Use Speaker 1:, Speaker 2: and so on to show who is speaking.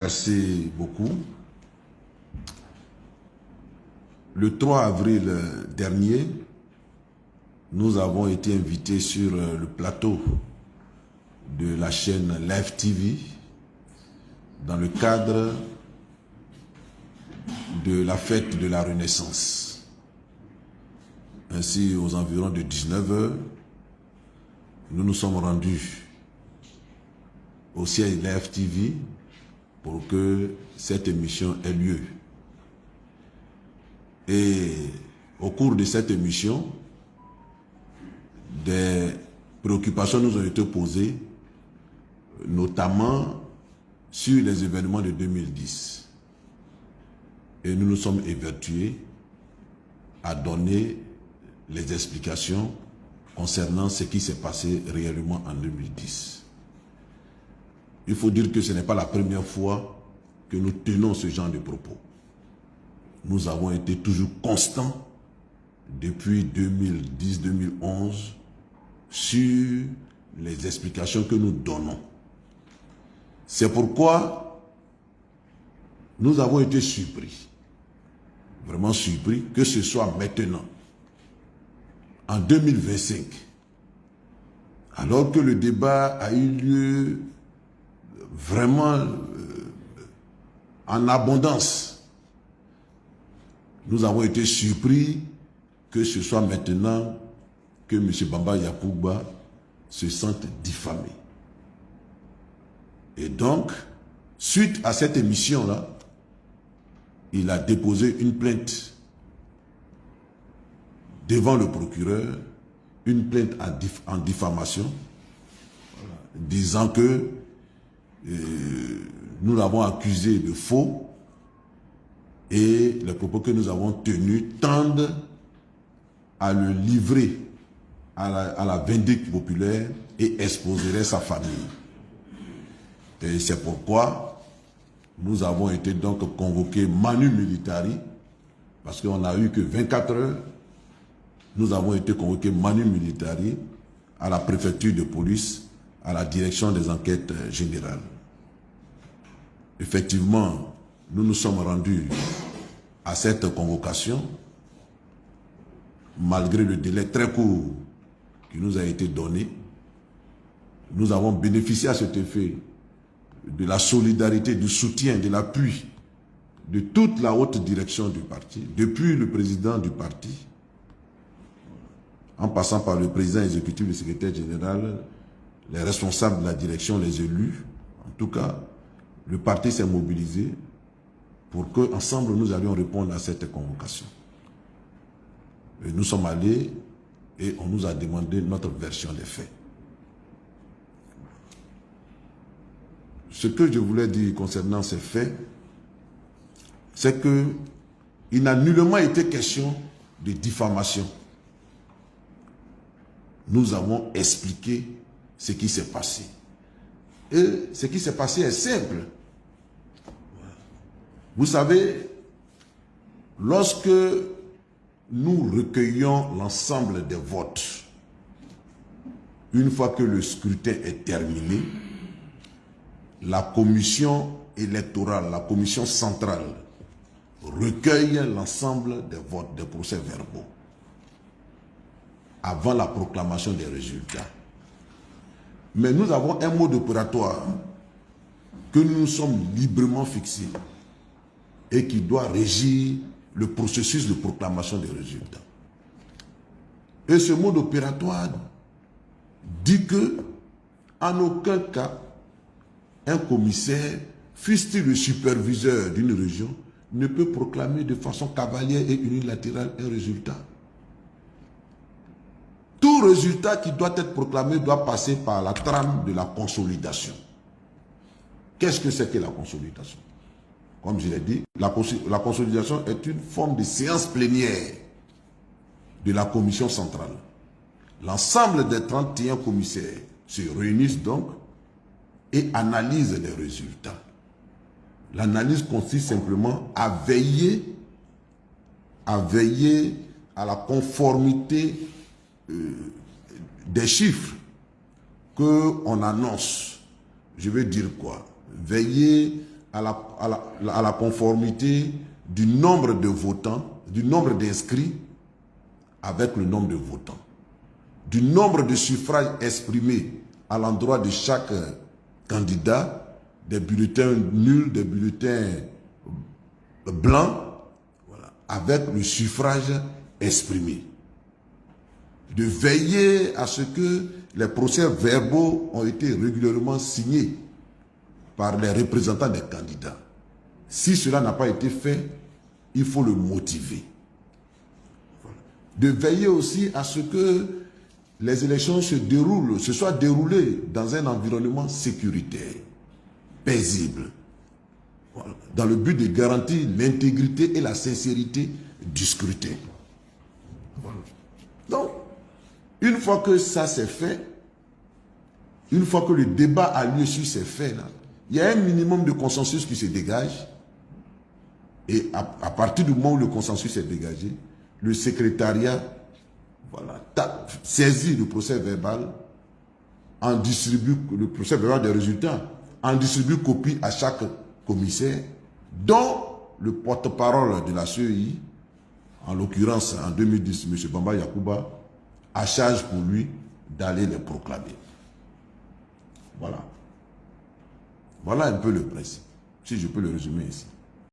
Speaker 1: Merci beaucoup. Le 3 avril dernier, nous avons été invités sur le plateau de la chaîne Live TV dans le cadre de la fête de la Renaissance. Ainsi, aux environs de 19 h, nous nous sommes rendus au siège Live TV pour que cette émission ait lieu. Et au cours de cette émission, des préoccupations nous ont été posées, notamment sur les événements de 2010. Et nous nous sommes évertués à donner les explications concernant ce qui s'est passé réellement en 2010. Il faut dire que ce n'est pas la première fois que nous tenons ce genre de propos. Nous avons été toujours constants depuis 2010-2011 sur les explications que nous donnons. C'est pourquoi nous avons été surpris, vraiment surpris, que ce soit maintenant, en 2025, alors que le débat a eu lieu vraiment en abondance. Nous avons été surpris que ce soit maintenant que M. Bamba Yakuba se sente diffamé. Et donc, suite à cette émission-là, il a déposé une plainte devant le procureur, une plainte en diffamation, disant que nous l'avons accusé de faux et les propos que nous avons tenus tendent à le livrer à la vindicte populaire et exposerait sa famille. Et c'est pourquoi nous avons été donc convoqués manu militari, parce qu'on n'a eu que 24 heures, nous avons été convoqués manu militari à la préfecture de police, à la direction des enquêtes générales. Effectivement, nous nous sommes rendus à cette convocation, malgré le délai très court qui nous a été donné. Nous avons bénéficié à cet effet de la solidarité, du soutien, de l'appui de toute la haute direction du parti, depuis le président du parti, en passant par le président exécutif, le secrétaire général, les responsables de la direction, les élus. En tout cas, le parti s'est mobilisé pour qu'ensemble nous allions répondre à cette convocation. Et nous sommes allés et on nous a demandé notre version des faits. Ce que je voulais dire concernant ces faits, c'est qu'il n'a nullement été question de diffamation. Nous avons expliqué ce qui s'est passé. Et ce qui s'est passé est simple. Vous savez, lorsque nous recueillons l'ensemble des votes, une fois que le scrutin est terminé, la commission électorale, la commission centrale, recueille l'ensemble des votes, des procès-verbaux, avant la proclamation des résultats. Mais nous avons un mode opératoire que nous sommes librement fixés et qui doit régir le processus de proclamation des résultats. Et ce mode opératoire dit que, en aucun cas, un commissaire, fût-il le superviseur d'une région, ne peut proclamer de façon cavalière et unilatérale un résultat. Tout résultat qui doit être proclamé doit passer par la trame de la consolidation. Qu'est-ce que c'est que la consolidation? Comme je l'ai dit, la consolidation est une forme de séance plénière de la commission centrale. L'ensemble des 31 commissaires se réunissent donc et analysent les résultats. L'analyse consiste simplement à veiller à la conformité des chiffres qu'on annonce. Je veux dire quoi? Veiller à la conformité du nombre de votants, du nombre d'inscrits avec le nombre de votants, du nombre de suffrages exprimés à l'endroit de chaque candidat, des bulletins nuls, des bulletins blancs, voilà, avec le suffrage exprimé. De veiller à ce que les procès-verbaux ont été régulièrement signés par les représentants des candidats. Si cela n'a pas été fait, il faut le motiver. De veiller aussi à ce que les élections se soient déroulées dans un environnement sécuritaire, paisible, voilà, dans le but de garantir l'intégrité et la sincérité du scrutin. Voilà. Donc, une fois que ça s'est fait, une fois que le débat a lieu sur ces faits-là, il y a un minimum de consensus qui se dégage. Et à partir du moment où le consensus est dégagé, le secrétariat, voilà, saisit le procès verbal, en distribue le procès verbal des résultats, en distribue copie à chaque commissaire, dont le porte-parole de la CEI, en l'occurrence en 2010, M. Bamba Yacouba, a charge pour lui d'aller les proclamer. Voilà. Voilà un peu le principe, si je peux le résumer ici.